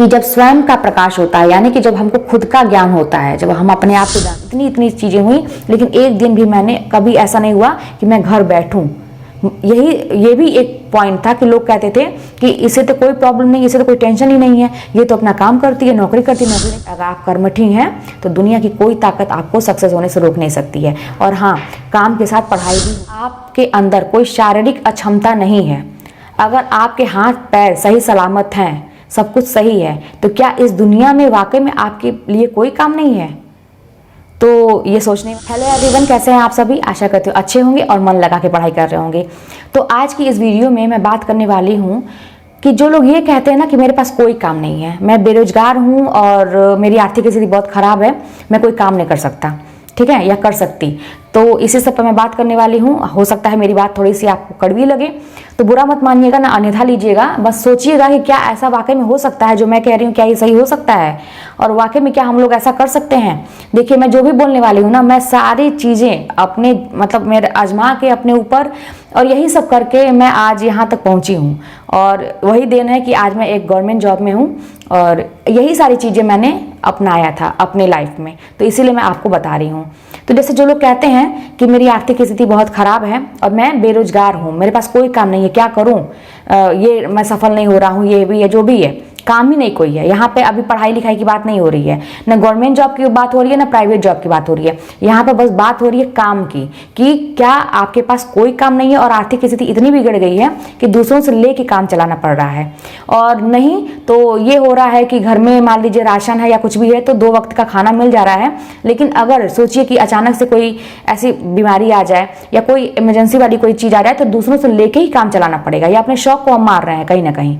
कि जब स्वयं का प्रकाश होता है, यानी कि जब हमको खुद का ज्ञान होता है, जब हम अपने आप को जान, इतनी चीजें हुई, लेकिन एक दिन भी मैंने कभी ऐसा नहीं हुआ कि मैं घर बैठूं। ये भी एक पॉइंट था कि लोग कहते थे कि इसे तो कोई प्रॉब्लम नहीं, इसे तो कोई टेंशन ही नहीं है, ये तो अपना काम करती है, नौकरी करती है, नौकरी। अगर आप कर्मठी हैं तो दुनिया की कोई ताकत आपको सक्सेस होने से रोक नहीं सकती है। और हाँ, काम के साथ पढ़ाई भी। आपके अंदर कोई शारीरिक अक्षमता नहीं है। अगर आपके हाथ पैर सही सलामत हैं, सब कुछ सही है, तो क्या इस दुनिया में वाकई में आपके लिए कोई काम नहीं है? तो ये सोचने। हेलो एवरीवन, कैसे हैं आप सभी? आशा करती हूँ अच्छे होंगे और मन लगा के पढ़ाई कर रहे होंगे। तो आज की इस वीडियो में मैं बात करने वाली हूँ कि जो लोग ये कहते हैं ना कि मेरे पास कोई काम नहीं है, मैं बेरोजगार हूँ और मेरी आर्थिक स्थिति बहुत खराब है, मैं कोई काम नहीं कर सकता, ठीक है, या कर सकती, तो इसी सब पर मैं बात करने वाली हूँ। हो सकता है मेरी बात थोड़ी सी आपको कड़वी लगे, तो बुरा मत मानिएगा ना, अन्यथा लीजिएगा। बस सोचिएगा कि क्या ऐसा वाकई में हो सकता है जो मैं कह रही हूँ, क्या ये सही हो सकता है और वाकई में क्या हम लोग ऐसा कर सकते हैं। देखिए, मैं जो भी बोलने वाली हूँ ना, मैं सारी चीज़ें अपने मतलब मेरे आजमा के अपने ऊपर, और यही सब करके मैं आज यहाँ तक पहुँची हूँ। और वही देन है कि आज मैं एक गवर्नमेंट जॉब में हूँ और यही सारी चीज़ें मैंने अपनाया था अपने लाइफ में, तो इसीलिए मैं आपको बता रही हूँ। तो जैसे जो लोग कहते हैं कि मेरी आर्थिक स्थिति बहुत ख़राब है और मैं बेरोजगार हूँ, मेरे पास कोई काम नहीं है, क्या करूँ, ये मैं सफल नहीं हो रहा हूँ, ये भी है, जो भी है, काम ही नहीं कोई है। यहाँ पे अभी पढ़ाई लिखाई की बात नहीं हो रही है, ना गवर्नमेंट जॉब की बात हो रही है, ना प्राइवेट जॉब की बात हो रही है। यहाँ पे बस बात हो रही है काम की, कि क्या आपके पास कोई काम नहीं है और आर्थिक स्थिति इतनी बिगड़ गई है कि दूसरों से लेके काम चलाना पड़ रहा है। और नहीं तो ये हो रहा है कि घर में मान लीजिए राशन है या कुछ भी है तो 2 वक्त का खाना मिल जा रहा है, लेकिन अगर सोचिए कि अचानक से कोई ऐसी बीमारी आ जाए या कोई इमरजेंसी वाली कोई चीज़ आ जाए तो दूसरों से लेके ही काम चलाना पड़ेगा, या अपने शौक को हम मार रहे हैं कहीं ना कहीं।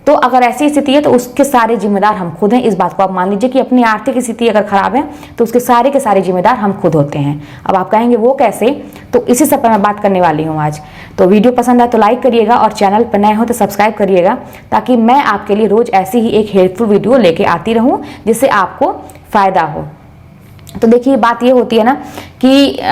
तो अगर ऐसी स्थिति है तो उसके सारे जिम्मेदार हम खुद हैं। इस बात को आप मान लीजिए कि अपनी आर्थिक स्थिति अगर खराब है तो उसके सारे के सारे जिम्मेदार हम खुद होते हैं। अब आप कहेंगे वो कैसे, तो इसी सब पर मैं बात करने वाली हूँ आज। तो वीडियो पसंद आए तो लाइक करिएगा और चैनल पर नए हो तो सब्सक्राइब करिएगा, ताकि मैं आपके लिए रोज ऐसी ही एक हेल्पफुल वीडियो लेके आती रहूँ जिससे आपको फायदा हो। तो देखिए, बात ये होती है ना कि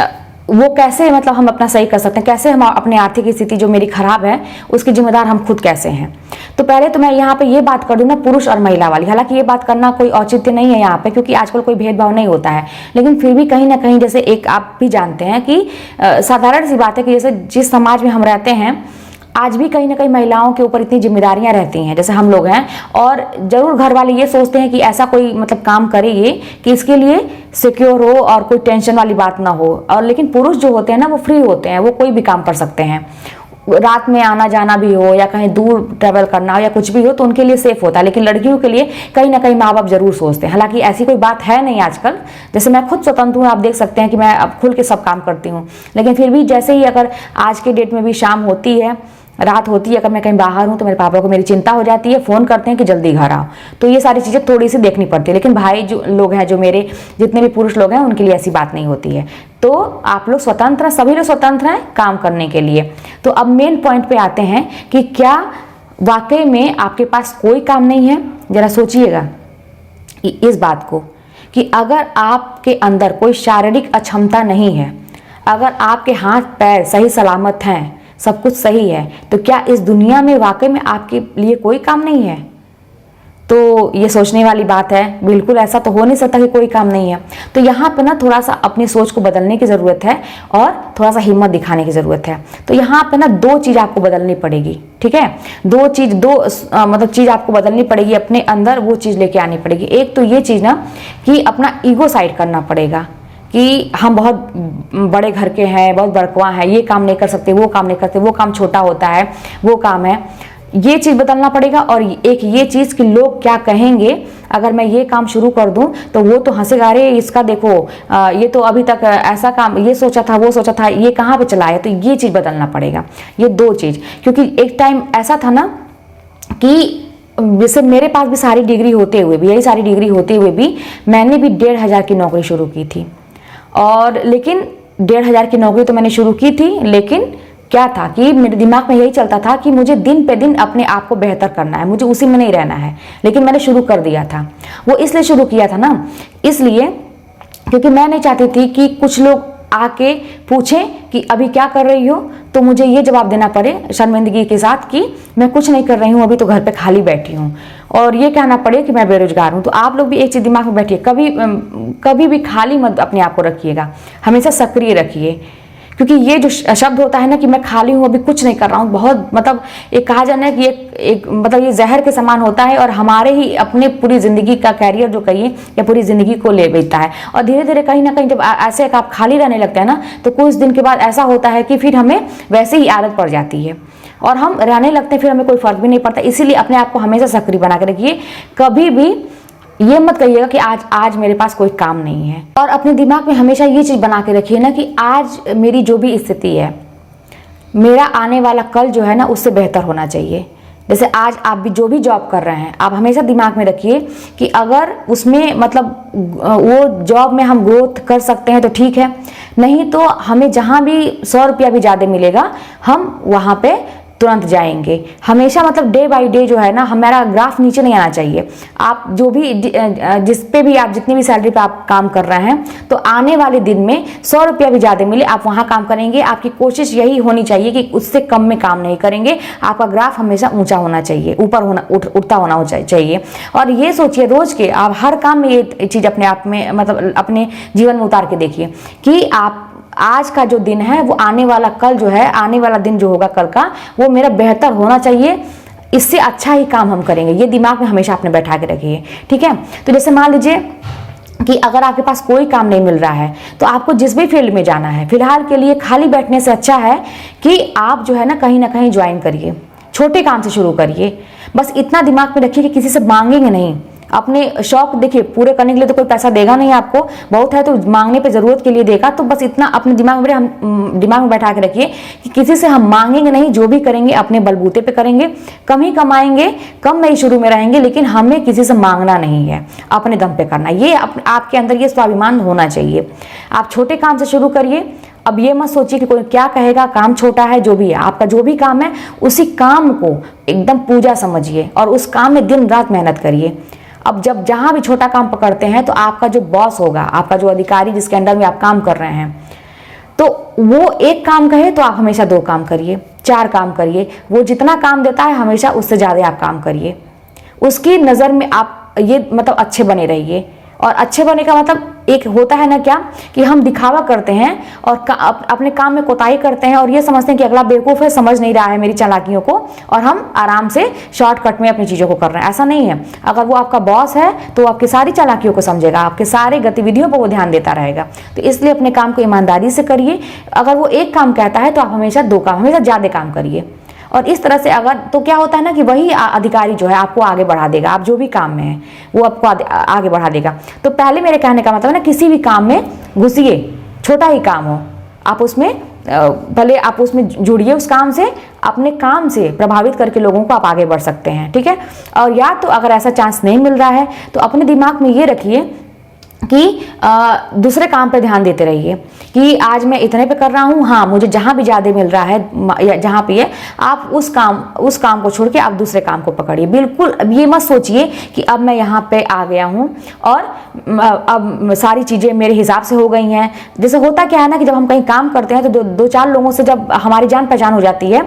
वो कैसे मतलब हम अपना सही कर सकते हैं, कैसे हम अपनी आर्थिक स्थिति जो मेरी खराब है उसके जिम्मेदार हम खुद कैसे हैं। तो पहले तो मैं यहाँ पे ये बात कर दूँ ना, पुरुष और महिला वाली। हालांकि ये बात करना कोई औचित्य नहीं है यहाँ पे, क्योंकि आजकल कोई भेदभाव नहीं होता है, लेकिन फिर भी कहीं ना कहीं जैसे एक आप भी जानते हैं कि साधारण सी बात है कि जैसे जिस समाज में हम रहते हैं आज भी कहीं ना कहीं महिलाओं के ऊपर इतनी जिम्मेदारियां रहती हैं जैसे हम लोग हैं, और जरूर घर वाले ये सोचते हैं कि ऐसा कोई मतलब काम करे ये कि इसके लिए सिक्योर हो और कोई टेंशन वाली बात ना हो। और लेकिन पुरुष जो होते हैं ना वो फ्री होते हैं, वो कोई भी काम कर सकते हैं, रात में आना जाना भी हो या कहीं दूर ट्रैवल करना हो या कुछ भी हो तो उनके लिए सेफ होता है। लेकिन लड़कियों के लिए कहीं ना कहीं माँ बाप जरूर सोचते हैं। हालांकि ऐसी कोई बात है नहीं आजकल, जैसे मैं खुद स्वतंत्र हूँ, आप देख सकते हैं कि मैं अब खुल के सब काम करती हूँ, लेकिन फिर भी जैसे ही अगर आज के डेट में भी शाम होती है, रात होती है, अगर मैं कहीं बाहर हूँ तो मेरे पापा को मेरी चिंता हो जाती है, फ़ोन करते हैं कि जल्दी घर आओ। तो ये सारी चीज़ें थोड़ी सी देखनी पड़ती है। लेकिन भाई जो लोग हैं, जो मेरे जितने भी पुरुष लोग हैं, उनके लिए ऐसी बात नहीं होती है। तो आप लोग स्वतंत्र हैं, सभी लोग स्वतंत्र हैं काम करने के लिए। तो अब मेन पॉइंट पे आते हैं कि क्या वाकई में आपके पास कोई काम नहीं है। जरा सोचिएगा इस बात को कि अगर आपके अंदर कोई शारीरिक अक्षमता नहीं है, अगर आपके हाथ पैर सही सलामत हैं, सब कुछ सही है, तो क्या इस दुनिया में वाकई में आपके लिए कोई काम नहीं है? तो ये सोचने वाली बात है। बिल्कुल ऐसा तो हो नहीं सकता कि कोई काम नहीं है। तो यहाँ पे ना थोड़ा सा अपनी सोच को बदलने की ज़रूरत है और थोड़ा सा हिम्मत दिखाने की ज़रूरत है। तो यहाँ पे ना 2 चीज़ आपको बदलनी पड़ेगी, ठीक है, 2 चीज़ आपको बदलनी पड़ेगी अपने अंदर, वो चीज़ लेके आनी पड़ेगी। एक तो ये चीज़ ना कि अपना ईगो साइड करना पड़ेगा कि हम बहुत बड़े घर के हैं, बहुत बड़कवा हैं, ये काम नहीं कर सकते, वो काम नहीं करते, वो काम छोटा होता है, वो काम है, ये चीज़ बदलना पड़ेगा। और एक ये चीज़ कि लोग क्या कहेंगे अगर मैं ये काम शुरू कर दूं तो वो तो हंसेगा, अरे इसका देखो ये तो अभी तक ऐसा काम ये सोचा था, वो सोचा था, ये कहाँ पे चला है। तो ये चीज़ बदलना पड़ेगा, ये 2 चीज़। क्योंकि एक टाइम ऐसा था ना कि जैसे मेरे पास भी सारी डिग्री होते हुए भी, यही सारी डिग्री होते हुए भी मैंने भी 1,500 की नौकरी शुरू की थी। और लेकिन 1,500 की नौकरी तो मैंने शुरू की थी, लेकिन क्या था कि मेरे दिमाग में यही चलता था कि मुझे दिन पे दिन अपने आप को बेहतर करना है, मुझे उसी में नहीं रहना है। लेकिन मैंने शुरू कर दिया था। वो इसलिए शुरू किया था ना, इसलिए क्योंकि मैं नहीं चाहती थी कि कुछ लोग आके पूछें कि अभी क्या कर रही हो, तो मुझे ये जवाब देना पड़े शर्मिंदगी के साथ कि मैं कुछ नहीं कर रही हूँ, अभी तो घर पे खाली बैठी हूँ, और ये कहना पड़े कि मैं बेरोजगार हूँ। तो आप लोग भी एक चीज़ दिमाग में बैठिए, कभी भी खाली मत अपने आप को रखिएगा, हमेशा सक्रिय रखिए। क्योंकि ये जो शब्द होता है ना कि मैं खाली हूँ, अभी कुछ नहीं कर रहा हूँ, बहुत मतलब एक कहा जाना है कि एक मतलब ये जहर के समान होता है, और हमारे ही अपने पूरी ज़िंदगी का कैरियर जो कहिए या पूरी ज़िंदगी को ले लेता है। और धीरे धीरे कहीं ना कहीं जब ऐसे आप खाली रहने लगते हैं ना, तो कुछ दिन के बाद ऐसा होता है कि फिर हमें वैसे ही आदत पड़ जाती है और हम रहने लगते हैं, फिर हमें कोई फर्क भी नहीं पड़ता। इसीलिए अपने आप को हमेशा सक्रिय बना के रखिए। कभी भी ये मत कहिएगा कि आज मेरे पास कोई काम नहीं है। और अपने दिमाग में हमेशा ये चीज़ बना के रखिए ना कि आज मेरी जो भी स्थिति है, मेरा आने वाला कल जो है ना उससे बेहतर होना चाहिए। जैसे आज आप भी जो भी जॉब कर रहे हैं, आप हमेशा दिमाग में रखिए कि अगर उसमें मतलब वो जॉब में हम ग्रोथ कर सकते हैं तो ठीक है, नहीं तो हमें जहाँ भी 100 रुपया भी ज़्यादा मिलेगा हम वहाँ पे तुरंत जाएंगे। हमेशा मतलब डे बाय डे जो है ना हमारा ग्राफ नीचे नहीं आना चाहिए। आप जो भी जिस पे भी आप जितनी भी सैलरी पे आप काम कर रहे हैं, तो आने वाले दिन में 100 रुपया भी ज़्यादा मिले आप वहाँ काम करेंगे। आपकी कोशिश यही होनी चाहिए कि उससे कम में काम नहीं करेंगे। आपका ग्राफ हमेशा ऊंचा होना चाहिए, ऊपर होना उठता होना चाहिए। और ये सोचिए रोज के आप हर काम में ये चीज़ अपने आप में मतलब अपने जीवन में उतार के देखिए कि आप आज का जो दिन है वो आने वाला कल जो है, आने वाला दिन जो होगा कल का, वो मेरा बेहतर होना चाहिए, इससे अच्छा ही काम हम करेंगे। ये दिमाग में हमेशा आपने बैठा के रखिए, ठीक है। तो जैसे मान लीजिए कि अगर आपके पास कोई काम नहीं मिल रहा है तो आपको जिस भी फील्ड में जाना है, फिलहाल के लिए खाली बैठने से अच्छा है कि आप जो है ना कहीं ज्वाइन करिए, छोटे काम से शुरू करिए। बस इतना दिमाग में रखिए कि किसी से मांगेंगे नहीं। अपने शौक देखिए पूरे करने के लिए तो कोई पैसा देगा नहीं आपको, बहुत है तो मांगने पे जरूरत के लिए देगा। तो बस इतना अपने दिमाग में बैठा के रखिए कि किसी से हम मांगेंगे नहीं, जो भी करेंगे अपने बलबूते पे करेंगे, कम ही कमाएंगे, कम में ही शुरू में रहेंगे, लेकिन हमें किसी से मांगना नहीं है, अपने दम पे करना। ये आपके अंदर ये स्वाभिमान होना चाहिए। आप छोटे काम से शुरू करिए। अब ये मत सोचिए कि कोई क्या कहेगा, काम छोटा है, जो भी है आपका जो भी काम है उसी काम को एकदम पूजा समझिए और उस काम में दिन रात मेहनत करिए। अब जब जहाँ भी छोटा काम पकड़ते हैं तो आपका जो बॉस होगा, आपका जो अधिकारी जिसके अंडर में आप काम कर रहे हैं, तो वो एक काम कहे तो आप हमेशा 2 काम करिए, 4 काम करिए। वो जितना काम देता है हमेशा उससे ज़्यादा आप काम करिए। उसकी नज़र में आप ये मतलब अच्छे बने रहिए। और अच्छे बनने का मतलब एक होता है ना क्या कि हम दिखावा करते हैं और अपने काम में कोताही करते हैं और ये समझते हैं कि अगला बेवकूफ़ है, समझ नहीं रहा है मेरी चालाकियों को, और हम आराम से शॉर्टकट में अपनी चीज़ों को कर रहे हैं। ऐसा नहीं है। अगर वो आपका बॉस है तो वो आपकी सारी चालाकियों को समझेगा, आपके सारे गतिविधियों पर वो ध्यान देता रहेगा। तो इसलिए अपने काम को ईमानदारी से करिए। अगर वो एक काम कहता है तो आप हमेशा 2 काम, हमेशा ज़्यादा काम करिए। और इस तरह से अगर तो क्या होता है ना कि वही अधिकारी जो है आपको आगे बढ़ा देगा। आप जो भी काम में है वो आपको आगे बढ़ा देगा। तो पहले मेरे कहने का मतलब है ना, किसी भी काम में घुसिए, छोटा ही काम हो, आप उसमें भले आप उसमें जुड़िए, उस काम से, अपने काम से प्रभावित करके लोगों को आप आगे बढ़ सकते हैं, ठीक है। और या तो अगर ऐसा चांस नहीं मिल रहा है तो अपने दिमाग में ये रखिए कि दूसरे काम पे ध्यान देते रहिए कि आज मैं इतने पे कर रहा हूँ, हाँ मुझे जहाँ भी ज़्यादा मिल रहा है या जहाँ पे है, आप उस काम को छोड़ के आप दूसरे काम को पकड़िए। बिल्कुल अब ये मत सोचिए कि अब मैं यहाँ पे आ गया हूँ और अब सारी चीज़ें मेरे हिसाब से हो गई हैं। जैसे होता क्या है ना कि जब हम कहीं काम करते हैं तो 2-4 लोगों से जब हमारी जान पहचान हो जाती है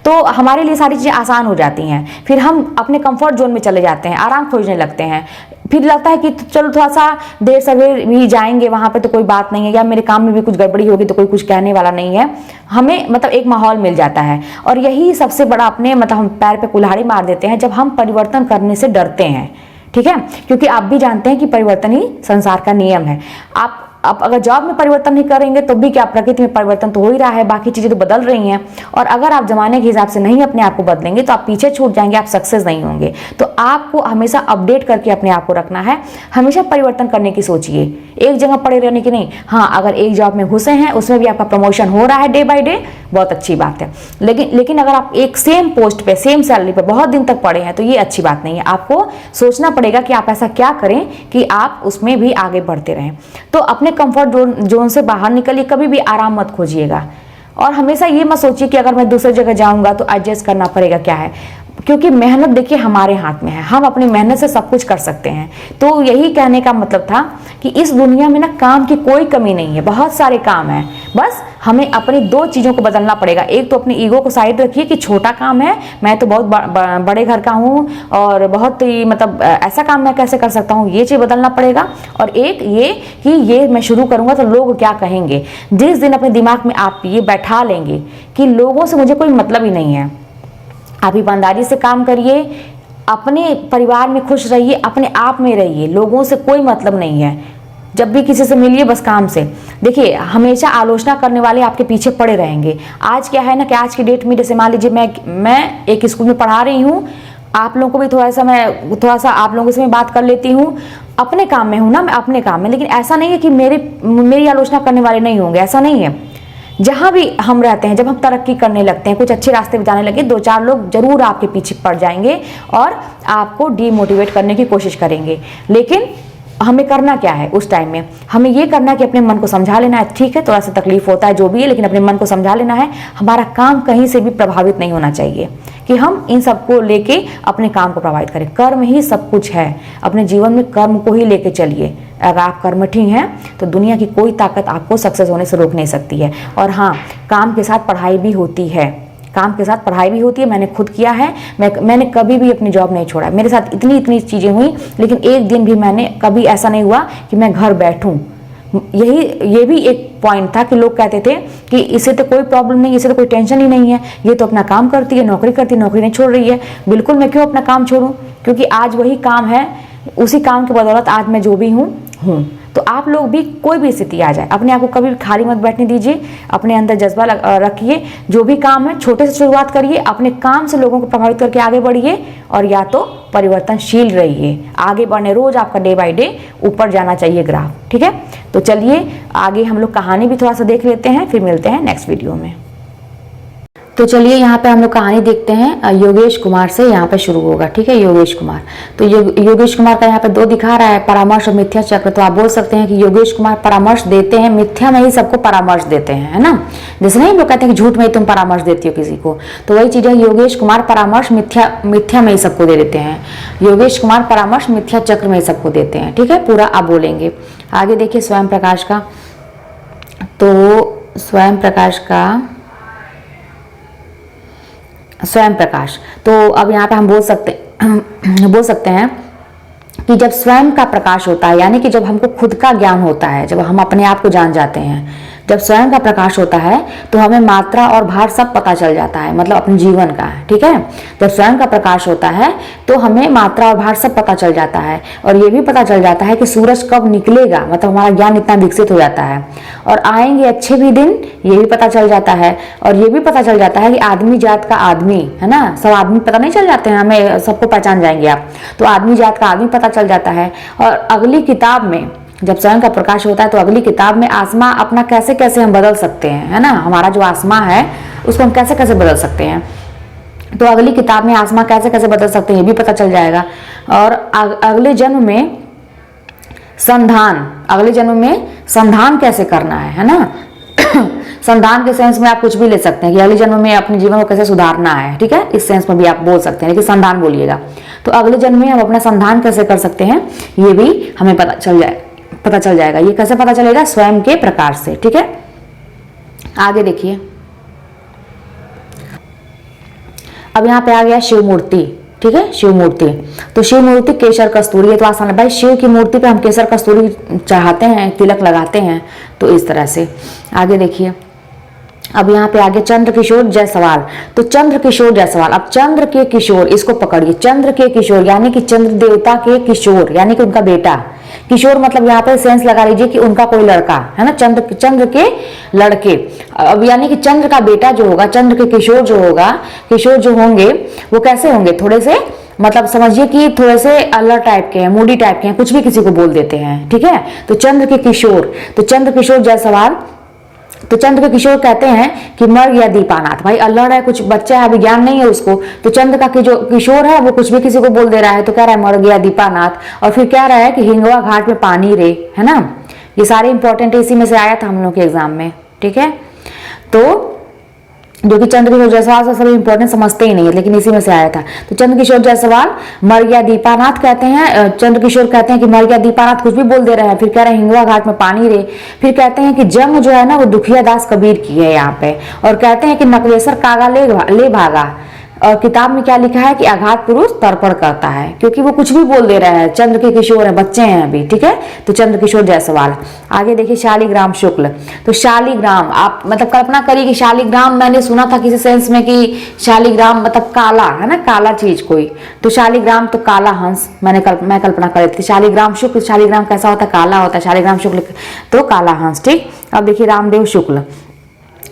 तो हमारे लिए सारी चीज़ें आसान हो जाती हैं। फिर हम अपने कंफर्ट जोन में चले जाते हैं, आराम खोजने लगते हैं। फिर लगता है कि चलो थोड़ा सा देर सवेर भी जाएंगे वहाँ पे तो कोई बात नहीं है, या मेरे काम में भी कुछ गड़बड़ी होगी तो कोई कुछ कहने वाला नहीं है। हमें मतलब एक माहौल मिल जाता है। और यही सबसे बड़ा अपने मतलब हम पैर पे कुल्हाड़ी मार देते हैं जब हम परिवर्तन करने से डरते हैं, ठीक है। क्योंकि आप भी जानते हैं कि परिवर्तन ही संसार का नियम है। आप अगर जॉब में परिवर्तन नहीं करेंगे तो भी क्या, प्रकृति में परिवर्तन तो हो ही रहा है, बाकी चीज़ें तो बदल रही हैं। और अगर आप जमाने के हिसाब से नहीं अपने आप को बदलेंगे तो आप पीछे छूट जाएंगे, आप सक्सेस नहीं होंगे। तो आपको हमेशा अपडेट करके अपने आप को रखना है, हमेशा परिवर्तन करने की सोचिए, एक जगह पड़े रहने की नहीं। हाँ, अगर एक जॉब में घुसे हैं उसमें भी आपका प्रमोशन हो रहा है डे बाय डे, बहुत अच्छी बात है। लेकिन अगर आप एक सेम पोस्ट पे, सेम सैलरी पे बहुत दिन तक पड़े हैं तो ये अच्छी बात नहीं है। आपको सोचना पड़ेगा कि आप ऐसा क्या करें कि आप उसमें भी आगे बढ़ते रहें। तो अपने कंफर्ट जोन से बाहर निकलिए, कभी भी आराम मत खोजिएगा। और हमेशा ये मत सोचिए कि अगर मैं दूसरी जगह जाऊंगा तो एडजस्ट करना पड़ेगा। क्या है, क्योंकि मेहनत देखिए हमारे हाथ में है, हम अपनी मेहनत से सब कुछ कर सकते हैं। तो यही कहने का मतलब था कि इस दुनिया में ना काम की कोई कमी नहीं है, बहुत सारे काम है, बस हमें अपनी दो चीज़ों को बदलना पड़ेगा। एक तो अपनी ईगो को साइड रखिए कि छोटा काम है, मैं तो बहुत बड़े घर का हूँ और बहुत ही मतलब ऐसा काम मैं कैसे कर सकता हूँ, ये चीज़ बदलना पड़ेगा। और एक ये कि ये मैं शुरू करूँगा तो लोग क्या कहेंगे। जिस दिन अपने दिमाग में आप ये बैठा लेंगे कि लोगों से मुझे कोई मतलब ही नहीं है, आप ईमानदारी से काम करिए, अपने परिवार में खुश रहिए, अपने आप में रहिए, लोगों से कोई मतलब नहीं है। जब भी किसी से मिलिए बस काम से। देखिए हमेशा आलोचना करने वाले आपके पीछे पड़े रहेंगे। आज क्या है ना कि आज की डेट में जैसे मान लीजिए मैं एक स्कूल में पढ़ा रही हूँ, आप लोगों को भी थोड़ा सा आप लोगों से मैं बात कर लेती हूँ, अपने काम में हूँ ना, मैं अपने काम में। लेकिन ऐसा नहीं है कि मेरी आलोचना करने वाले नहीं होंगे, ऐसा नहीं है। जहाँ भी हम रहते हैं, जब हम तरक्की करने लगते हैं, कुछ अच्छे रास्ते पे जाने लगे, दो चार लोग जरूर आपके पीछे पड़ जाएंगे और आपको डीमोटिवेट करने की कोशिश करेंगे। लेकिन हमें करना क्या है उस टाइम में, हमें ये करना है कि अपने मन को समझा लेना है। ठीक है थोड़ा सा तकलीफ होता है जो भी है, लेकिन अपने मन को समझा लेना है। हमारा काम कहीं से भी प्रभावित नहीं होना चाहिए कि हम इन सबको लेके अपने काम को प्रभावित करें। कर्म ही सब कुछ है, अपने जीवन में कर्म को ही लेके चलिए। अगर आप कर्मठी हैं तो दुनिया की कोई ताकत आपको सक्सेस होने से रोक नहीं सकती है। और हाँ, काम के साथ पढ़ाई भी होती है, काम के साथ पढ़ाई भी होती है। मैंने खुद किया है, मैंने कभी भी अपनी जॉब नहीं छोड़ा। मेरे साथ इतनी चीज़ें हुई, लेकिन एक दिन भी मैंने कभी ऐसा नहीं हुआ कि मैं घर बैठूं। ये भी एक पॉइंट था कि लोग कहते थे कि इसे तो कोई प्रॉब्लम नहीं, इसे तो कोई टेंशन ही नहीं है, ये तो अपना काम करती है, नौकरी करती है, नौकरी नहीं छोड़ रही है। बिल्कुल, मैं क्यों अपना काम छोड़ूं, क्योंकि आज वही काम है, उसी काम की बदौलत आज मैं जो भी हूँ। तो आप लोग भी कोई भी स्थिति आ जाए, अपने आप को कभी भी खाली मत बैठने दीजिए, अपने अंदर जज्बा रखिए। जो भी काम है छोटे से शुरुआत करिए, अपने काम से लोगों को प्रभावित करके आगे बढ़िए और या तो परिवर्तनशील रहिए, आगे बढ़ने। रोज आपका डे बाय डे ऊपर जाना चाहिए ग्राफ। ठीक है, तो चलिए आगे हम लोग कहानी भी थोड़ा सा देख लेते हैं, फिर मिलते हैं नेक्स्ट वीडियो में। तो चलिए यहाँ पे हम लोग कहानी देखते हैं। योगेश कुमार से यहाँ पे शुरू होगा। ठीक है, योगेश कुमार। तो योगेश कुमार का यहाँ पे दो दिखा रहा है, परामर्श और मिथ्या चक्र। तो आप बोल सकते हैं कि योगेश कुमार परामर्श देते हैं, मिथ्या में ही सबको परामर्श देते हैं, है ना। जैसे नहीं लोग कहते हैं कि झूठ में ही तुम परामर्श देती हो किसी को, तो वही चीज है। योगेश कुमार परामर्श मिथ्या में ही सबको दे देते हैं। योगेश कुमार परामर्श मिथ्या चक्र में ही सबको देते हैं। ठीक है, पूरा आप बोलेंगे। आगे देखिए स्वयं प्रकाश का। तो स्वयं प्रकाश, तो अब यहाँ पे हम बोल सकते हैं कि जब स्वयं का प्रकाश होता है, यानी कि जब हमको खुद का ज्ञान होता है, जब हम अपने आप को जान जाते हैं, जब स्वयं का प्रकाश होता है तो हमें मात्रा और भार सब पता चल जाता है, मतलब अपने जीवन का। ठीक है, जब स्वयं का प्रकाश होता है तो हमें मात्रा और भार सब पता चल जाता है, और ये भी पता चल जाता है कि सूरज कब निकलेगा, मतलब हमारा ज्ञान इतना विकसित हो जाता है। और आएंगे अच्छे भी दिन, ये भी पता चल जाता है। और ये भी पता चल जाता है कि आदमी जात का आदमी, है ना, सब आदमी पता नहीं चल जाते हैं, हमें सबको पहचान जाएंगे आप। तो आदमी जात का आदमी पता चल जाता है। और अगली किताब में जब स्वयं का प्रकाश होता है तो अगली किताब में आसमां अपना कैसे कैसे हम बदल सकते हैं, है ना, हमारा जो आसमां है उसको हम कैसे कैसे बदल सकते हैं। तो अगली किताब में आसमां कैसे कैसे बदल सकते हैं ये भी पता चल जाएगा। और अगले जन्म में संधान कैसे करना है ना। संधान के सेंस में आप कुछ भी ले सकते हैं कि अगले जन्म में अपने जीवन को कैसे सुधारना है। ठीक है, इस सेंस में भी आप बोल सकते हैं, लेकिन संधान बोलिएगा। तो अगले जन्म में हम अपना संधान कैसे कर सकते हैं ये भी हमें पता चल जाएगा। ये कैसे पता चलेगा? स्वयं के प्रकाश से। ठीक है, आगे देखिए। अब यहाँ पे आ गया शिव मूर्ति। ठीक है, शिव मूर्ति। तो शिव मूर्ति केसर कस्तूरी है। तो आसान है भाई, शिव की मूर्ति पे हम केसर कस्तूरी चढ़ाते हैं, तिलक लगाते हैं। तो इस तरह से आगे देखिए। अब यहाँ पे आगे चंद्र किशोर जायसवाल। तो चंद्र किशोर जायसवाल, अब चंद्र के किशोर, इसको पकड़िए। चंद्र के किशोर यानी कि चंद्र देवता के किशोर, यानी कि उनका बेटा। किशोर मतलब यहाँ पे सेंस लगा लीजिए कि उनका कोई लड़का, है ना, चंद्र के लड़के। अब यानी कि चंद्र का बेटा जो होगा, चंद्र के किशोर जो होंगे वो कैसे होंगे? थोड़े से, मतलब समझिए कि थोड़े से अलर्ट टाइप के हैं, मूडी टाइप के हैं, कुछ भी किसी को बोल देते हैं। ठीक है, तो चंद्र के किशोर, तो चंद्र किशोर जायसवाल। तो चंद्र के किशोर कहते हैं कि मर गया दीपानाथ। भाई अल्लड़ है, कुछ बच्चा है, अभी ज्ञान नहीं है उसको। तो चंद्र का जो किशोर है वो कुछ भी किसी को बोल दे रहा है, तो कह रहा है मर गया दीपानाथ। और फिर कह रहा है कि हिंगवा घाट में पानी रे, है ना। ये सारे इंपॉर्टेंट इसी में से आया था हम लोग के एग्जाम में। ठीक है, तो जो कि चंद्रकिशोर जायसवाल से सभी इंपॉर्टेंट समझते ही नहीं है, लेकिन इसी में से आया था। तो चंद्रकिशोर जायसवाल मर गया दीपानाथ कहते हैं, चंद्रकिशोर कहते हैं कि मर गया दीपानाथ, कुछ भी बोल दे रहे हैं। फिर कह रहे हैं हिंगवा घाट में पानी रे। फिर कहते हैं कि जंग जो है ना वो दुखिया दास कबीर की है यहाँ पे। और कहते हैं कि नकलेसर कागा ले भागा। और किताब में क्या लिखा है कि अघात पुरुष तर्पण करता है, क्योंकि वो कुछ भी बोल दे रहे हैं। चंद्र के किशोर हैं, बच्चे हैं अभी, ठीक है। तो चंद्रकिशोर जायसवाल। आगे देखिए शालिग्राम शुक्ल। तो शालिग्राम, आप मतलब कल्पना करिए कि शालिग्राम, मैंने सुना था किसी सेंस में कि शालिग्राम मतलब काला है ना, काला चीज कोई। तो शालिग्राम तो काला हंस, मैं कल्पना कर रही थी। शालिग्राम शुक्ल, शालिग्राम कैसा होता है, काला होता है। शालिग्राम शुक्ल तो काला हंस, ठीक। अब देखिए रामदेव शुक्ल।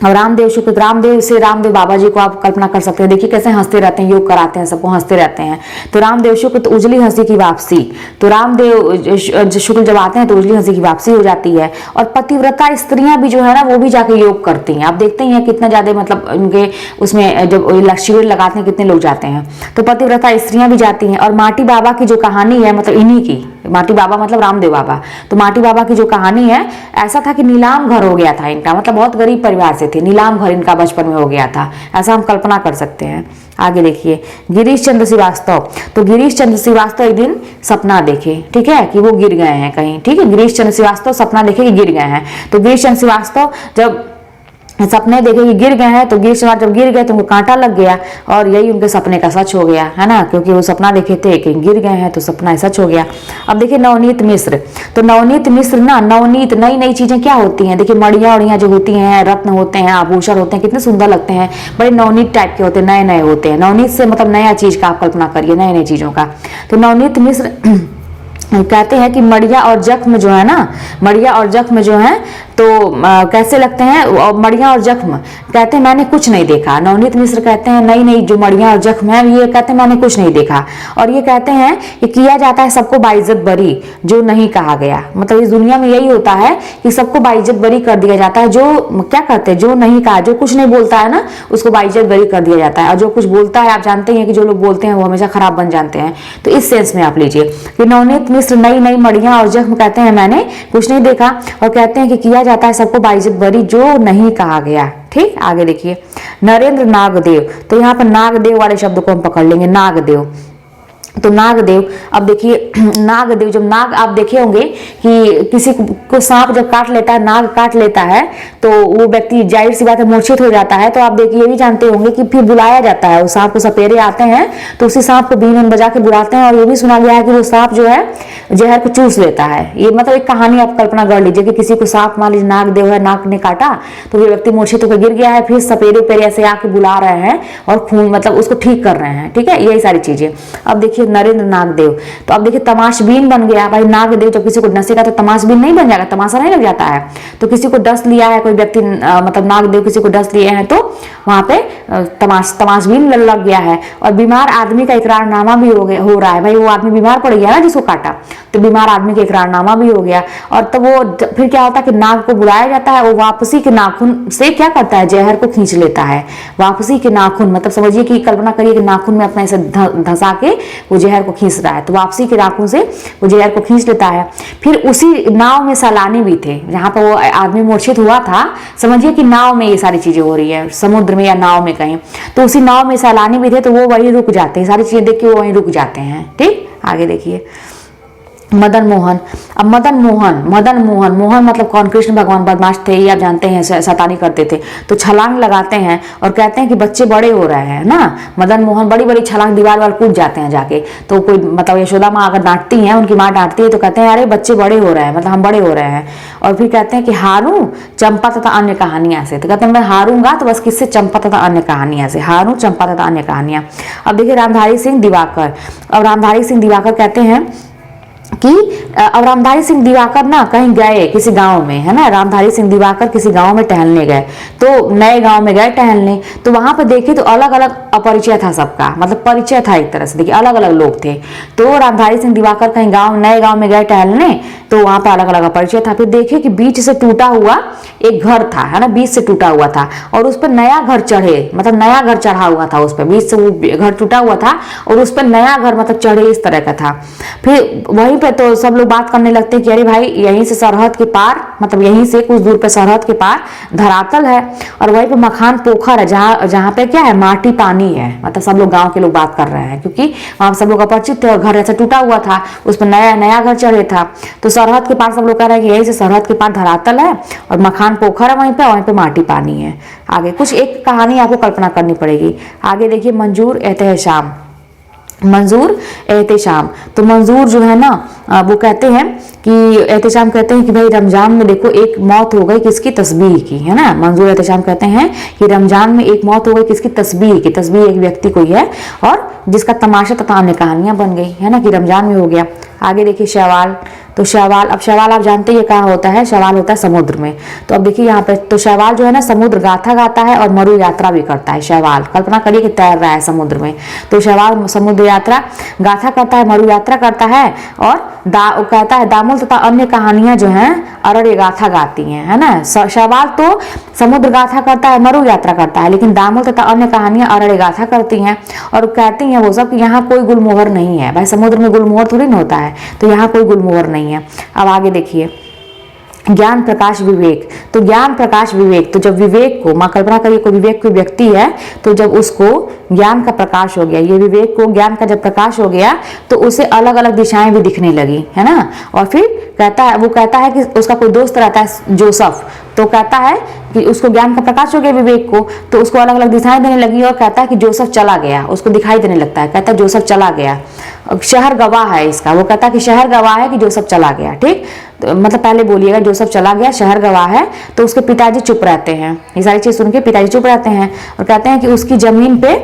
और रामदेव शुक्ल, रामदेव से रामदेव बाबा जी को आप कल्पना कर सकते हैं। देखिए कैसे हंसते रहते हैं, योग कराते हैं, सबको हंसते रहते हैं। तो रामदेव शुक्ल तो उजली हंसी की वापसी। तो रामदेव शुक्ल जब आते हैं तो उजली हंसी की वापसी हो जाती है। और पतिव्रता स्त्रियां भी जो है ना वो भी जाके योग करती हैं। आप देखते ही हैं कितना ज्यादा, मतलब उनके उसमें जब शिविर लगाते हैं कितने लोग जाते हैं। तो पतिव्रता स्त्रियां भी जाती हैं। और माटी बाबा की जो कहानी है, मतलब इन्हीं की, माटी बाबा मतलब रामदेव बाबा। तो माटी बाबा की जो कहानी है, ऐसा था कि नीलाम घर हो गया था इनका, मतलब बहुत गरीब परिवार से थे, नीलाम घर इनका बचपन में हो गया था, ऐसा हम कल्पना कर सकते हैं। आगे देखिए गिरीश चंद्र श्रीवास्तव। तो गिरीश चंद्र श्रीवास्तव एक दिन सपना देखे, ठीक है, कि वो गिर गए हैं कहीं, ठीक है। गिरीश चंद्र श्रीवास्तव सपना देखे कि गिर गए हैं। तो गिरीश चंद्र श्रीवास्तव जब सपने देखे कि गिर गए हैं, तो गिर जब गिर गए तो उनको कांटा लग गया। और यही उनके सपने का सच हो गया, है ना, क्योंकि वो सपना देखे थे कि गिर गए हैं तो सपना सच हो गया। अब देखिए नवनीत मिश्र। तो नवनीत मिश्र ना, नवनीत नई नई चीजें क्या होती हैं, देखिए मड़िया उड़िया जो होती हैं, रत्न होते हैं, आभूषण होते हैं, कितने सुंदर लगते हैं, बड़े नवनीत टाइप के होते हैं, नए नए होते हैं। नवनीत से मतलब नया चीज का आप कल्पना करिए, नई नई चीजों का। तो नवनीत मिश्र कहते हैं कि मड़िया और जख्म जो है ना, मड़िया और जख्म जो है तो कैसे लगते हैं। मड़िया और जख्म कहते हैं मैंने कुछ नहीं देखा। नवनीत मिश्र कहते हैं नई नई जो मड़िया और जख्म है, ये कहते हैं मैंने कुछ नहीं देखा। और ये कहते हैं कि किया जाता है सबको बाइज्जत बरी जो नहीं कहा गया। मतलब इस दुनिया में यही होता है कि सबको बाइज्जत बरी कर दिया जाता है। जो क्या करते हैं, जो नहीं कहा, जो कुछ नहीं बोलता है ना, उसको बाइज्जत बरी कर दिया जाता है। और जो कुछ बोलता है, आप जानते हैं कि जो लोग बोलते हैं वो हमेशा खराब बन जाते हैं। तो इस सेंस में आप लीजिए कि नवनीत मिश्र नई नई मड़िया और जख्म कहते हैं मैंने कुछ नहीं देखा। और कहते हैं कि किया जाता है सबको बाइज्जत बरी जो नहीं कहा गया, ठीक। आगे देखिए नरेंद्र नागदेव। तो यहाँ पर नागदेव वाले शब्द को हम पकड़ लेंगे, नागदेव। तो नागदेव, अब देखिए नागदेव, जब नाग आप देखे होंगे कि किसी को सांप जब काट लेता है, नाग काट लेता है, तो वो व्यक्ति जाहिर सी बात है मूर्छित हो जाता है। तो आप देखिए ये भी जानते होंगे कि फिर बुलाया जाता है, उस सांप को सपेरे आते हैं तो उसी सांप को बीन बजा के बुलाते हैं। और ये भी सुना गया है कि वो सांप जो है जहर को चूस लेता है। ये मतलब एक कहानी आप कल्पना कर लीजिए कि किसी को सांप, मान लीजिए नागदेव है, नाग ने काटा तो ये व्यक्ति मूर्छित होकर गिर गया है, फिर सपेरे उपेरे ऐसे आके बुला रहे हैं और खून मतलब उसको ठीक कर रहे हैं, ठीक है, यही सारी चीजें। अब देखिए नरेंद्र नागदेव। तो अब देखिए तमाशबीन बन गया भाई। नागदेव जब किसी को डसेगा तो तमाशबीन नहीं बन जाएगा, तमाशा नहीं लग जाता है। तो किसी को डस लिया है कोई व्यक्ति, मतलब नागदेव किसी को डस लिए हैं तो वहां पे तमाशबीन लग गया है। और बीमार आदमी का इकरारनामा भी हो रहा है भाई। वो आदमी बीमार पड़ गया ना जिसको काटा, तो बीमार आदमी का इकरारनामा भी हो गया। और तब वो फिर क्या होता है कि नाग को बुलाया जाता है, वो वापसी के नाखून से क्या करता है, जहर को खींच लेता है। वापसी के नाखून मतलब समझिए कि कल्पना करिए कि नाखून में अपना ऐसे धंसा के वो जहर को खींच रहा है। तो वापसी के नाखून से वो जहर को खींच लेता है। फिर उसी नाव में सैलानी भी थे, जहां पर वो आदमी मूर्छित हुआ था। समझिए कि नाव में ये सारी चीजें हो रही है, समुद्र में या नाव में कहीं। तो उसी नाव में सैलानी भी थे, तो वो वहीं रुक जाते हैं, सारी चीजें देख के वो वहीं रुक जाते हैं, ठीक। आगे देखिए मदन मोहन। अब मदन मोहन मतलब कौन, कृष्ण भगवान बदमाश थे, ये आप जानते हैं, शैतानी करते थे। तो छलांग लगाते हैं और कहते हैं कि बच्चे बड़े हो रहे हैं ना। मदन मोहन बड़ी बड़ी छलांग दीवार वाल कूद जाते हैं जाके। तो कोई मतलब यशोदा माँ अगर डांटती हैं, उनकी माँ डांटती है तो कहते हैं अरे बच्चे बड़े हो रहे हैं, मतलब हम बड़े हो रहे हैं। और फिर कहते हैं कि हारूं चंपा तथा अन्य कहानियां से। तो कहते हैं मैं हारूंगा तो बस किससे, चंपा तथा अन्य कहानियां से। हारूं चंपा तथा अन्य कहानियां। अब देखिए रामधारी सिंह दिवाकर। और रामधारी सिंह दिवाकर कहते हैं कि अब रामधारी सिंह दिवाकर ना कहीं गए किसी गांव में, है ना। रामधारी सिंह दिवाकर किसी गांव में टहलने गए, तो नए गांव में गए टहलने। तो वहां पर देखे तो अलग अलग अपरिचय था सबका, मतलब परिचय था एक तरह से, देखिए अलग अलग लोग थे। तो रामधारी सिंह दिवाकर कहीं नए गांव में गए टहलने, तो वहां पर अलग अलग अपरिचय था। फिर देखे कि बीच से टूटा हुआ एक घर था, है ना, बीच से टूटा हुआ था। और उस पर नया घर चढ़े, मतलब नया घर चढ़ा हुआ था उस पर, बीच से वो घर टूटा हुआ था और उस पर नया घर मतलब चढ़े, इस तरह का था। फिर वहीं पे तो सब लोग बात करने लगते हैं कि अरे भाई यहीं से सरहद के पार मतलब यहीं से कुछ दूर पे सरहद के पार धरातल है, और वहीं पे मखान पोखर है जहाँ पे क्या है, माटी पानी है। मतलब सब लोग गांव के लोग बात कर रहे हैं, क्योंकि वहां सब लोग अपरिचित थे और घर ऐसा टूटा हुआ था, उस पर नया नया घर चढ़े था। तो सरहद के पार सब लोग कह रहे हैं कि यहीं से सरहद के पार धरातल है और मखान पोखर है वहीं पे माटी पानी है। आगे कुछ एक कहानी आपको कल्पना करनी पड़ेगी। आगे देखिए, मंजूर एहतेशाम। मंजूर एहतेशाम, तो मंजूर जो है ना वो कहते हैं कि एहतेशाम कहते हैं कि भाई रमजान में देखो एक मौत हो गई किसकी, तस्बीह की, है ना। मंजूर एहतेशाम कहते हैं कि रमजान में एक मौत हो गई किसकी, तस्बीह की। तस्बीह एक व्यक्ति कोई है और जिसका तमाशा तथा अन्य कहानियां बन गई, है ना, कि रमजान में हो गया। आगे देखिए शवाल, तो शवाल, अब शवाल आप जानते हैं कहाँ होता है, शवाल होता है समुद्र में। तो अब देखिए यहाँ पे, तो शवाल जो है ना समुद्र गाथा गाता है और मरु यात्रा भी करता है। शवाल कल्पना करिए कि तैर रहा है समुद्र में, तो शवाल समुद्र यात्रा गाथा करता है, मरु यात्रा करता है और कहता है दामुल तथा अन्य कहानियां जो हैं अरण्य गाथा गाती हैं, है ना। शवाल तो समुद्र गाथा करता है, मरु यात्रा करता है, लेकिन दामुल तथा अन्य कहानियां अरण्य गाथा करती हैं और कहती हैं वो सब कि यहाँ कोई गुलमोहर नहीं है। भाई समुद्र में गुलमोहर थोड़ी ना होता है, तो यहाँ कोई गुलमोहर नहीं है। अब आगे देखिए, ज्ञान प्रकाश विवेक, तो ज्ञान प्रकाश विवेक, तो जब विवेक को, मां कल्पना करिए कोई विवेक कोई व्यक्ति है, तो जब उसको ज्ञान का प्रकाश हो गया, ये विवेक को ज्ञान का जब प्रकाश हो गया तो उसे अलग अलग दिशाएं भी दिखने लगी, है ना। और फिर कहता है, वो कहता है कि उसका कोई दोस्त रहता है जोसफ, तो कहता है कि उसको ज्ञान का प्रकाश हो गया विवेक को, तो उसको अलग अलग दिशाएं देने लगी और कहता है कि जोसफ चला गया, उसको दिखाई देने लगता है, कहता है जोसफ चला गया। शहर गवाह है इसका, वो कहता है कि शहर गवाह है कि जोसफ चला गया, ठीक। तो मतलब पहले बोलिएगा, जोसफ चला गया, शहर गवाह है। तो उसके पिताजी चुप रहते हैं, ये सारी चीज सुन के पिताजी चुप रहते हैं और कहते हैं कि उसकी जमीन पे,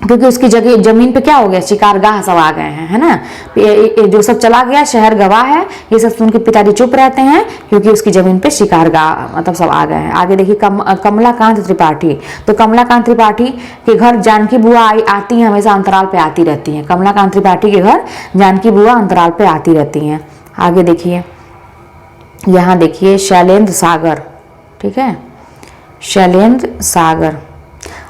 क्योंकि उसकी जगह जमीन पे क्या हो गया, शिकारगाह सब आ गए हैं, है ना। जोसफ चला गया, शहर गवाह है, ये सब सुन के पिताजी चुप रहते हैं क्योंकि उसकी जमीन पे शिकारगाह मतलब सब आ गए हैं। आगे देखिए कमलाकांत त्रिपाठी, तो कमलाकांत त्रिपाठी के घर जानकी बुआ आती हैं, हमेशा अंतराल पे आती रहती हैं। कमलाकांत त्रिपाठी के घर जानकी बुआ अंतराल पे आती रहती हैं। आगे देखिए, यहाँ देखिए शैलेंद्र सागर, ठीक है, शैलेंद्र सागर।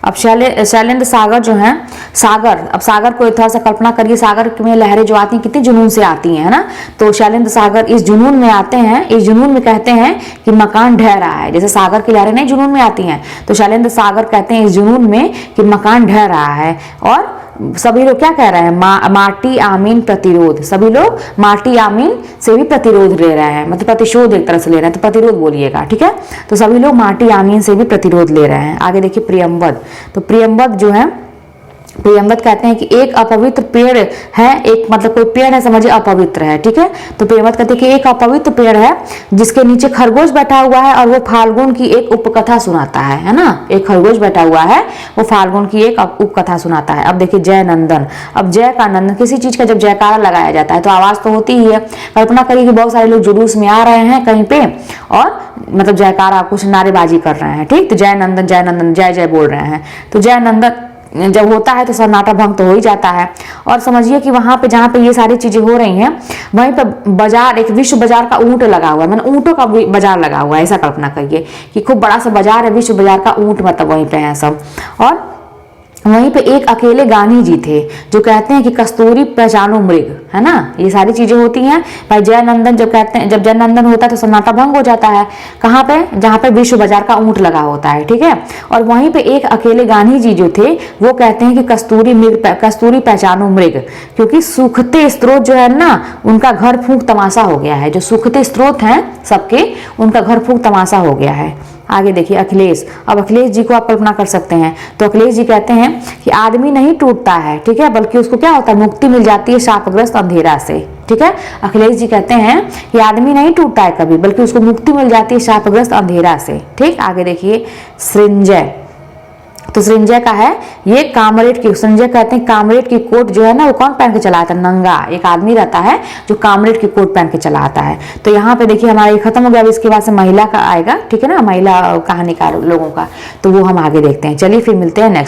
अब शैलेंद्र सागर जो है, सागर, अब सागर को थोड़ा सा कल्पना करिए, सागर में लहरें जो आती हैं कितनी जुनून से आती हैं, है ना। तो शैलेंद्र सागर इस जुनून में आते हैं, इस जुनून में कहते हैं कि मकान ढह रहा है। जैसे सागर की लहरें नहीं जुनून में आती हैं, तो शैलेंद्र सागर कहते हैं इस जुनून में कि मकान ढह रहा है। और सभी लोग क्या कह रहे हैं, माटी आमीन प्रतिरोध, सभी लोग माटी आमीन से भी प्रतिरोध ले रहे हैं, मतलब प्रतिशोध एक तरह से ले रहे हैं, तो प्रतिरोध बोलिएगा, ठीक है। तो सभी लोग माटी आमीन से भी प्रतिरोध ले रहे हैं। आगे देखिए प्रियंवद, तो प्रियंवद जो है, प्रियंवद कहते हैं कि एक अपवित्र पेड़ है, एक मतलब कोई पेड़ है समझिए अपवित्र है, ठीक है। तो प्रियंवद कहते हैं कि एक अपवित्र पेड़ है जिसके नीचे खरगोश बैठा हुआ है और वो फाल्गुन की एक उपकथा सुनाता है ना। एक खरगोश बैठा हुआ है, वो फाल्गुन की एक उपकथा सुनाता है। अब देखिए जय नंदन, अब जय का नंदन, किसी चीज का जब जयकारा लगाया जाता है तो आवाज तो होती ही है। कल्पना करिए कि बहुत सारे लोग जुलूस में आ रहे हैं कहीं पे और मतलब जयकारा कुछ नारेबाजी कर रहे हैं, ठीक। तो जय नंदन जय जय बोल रहे हैं, तो जय नंदन जब होता है तो सन्नाटा भंग तो हो ही जाता है। और समझिए कि वहां पे जहाँ पे ये सारी चीजें हो रही हैं वहीं पे बाजार, एक विश्व बाजार का ऊंट लगा हुआ है, मतलब ऊंटों का बाजार लगा हुआ है, ऐसा कल्पना करिए कि खूब बड़ा सा बाजार है, विश्व बाजार का ऊंट मतलब वहीं पे है सब। और वहीं पे एक अकेले गांधी जी थे जो कहते हैं कि कस्तूरी पहचानो मृग, है ना। ये सारी चीजें होती हैं। भाई जय नंदन जब कहते हैं, जब जय नंदन होता है तो सन्नाटा भंग हो जाता है, कहाँ पे, जहाँ पे विश्व बाजार का ऊंट लगा होता है, ठीक है। और वहीं पे एक अकेले गांधी जी जो थे वो कहते हैं कि कस्तूरी पहचानो मृग, क्योंकि सूखते स्रोत जो है ना उनका घर फूंक तमाशा हो गया है। जो सूखते स्रोत हैं सबके, उनका घर फूंक तमाशा हो गया है। आगे देखिए अखिलेश, अब अखिलेश जी को आप कल्पना कर सकते हैं। तो अखिलेश जी कहते हैं कि आदमी नहीं टूटता है, ठीक है, बल्कि उसको क्या होता है, मुक्ति मिल जाती है शापग्रस्त अंधेरा से, ठीक है। अखिलेश जी कहते हैं कि आदमी नहीं टूटता है कभी, बल्कि उसको मुक्ति मिल जाती है शापग्रस्त अंधेरा से, ठीक। आगे देखिए सृंजय, तो सृंजय का है ये कामरेड की, सृंजय कहते हैं कामरेड की कोट जो है ना वो कौन पहन के चला आता है, नंगा एक आदमी रहता है जो कामरेड की कोट पहन के चला आता है। तो यहाँ पे देखिए हमारा ये खत्म हो गया, अब इसके बाद से महिला का आएगा, ठीक है ना, महिला कहानीकार लोगों का, तो वो हम आगे देखते हैं। चलिए फिर मिलते हैं नेक्स्ट।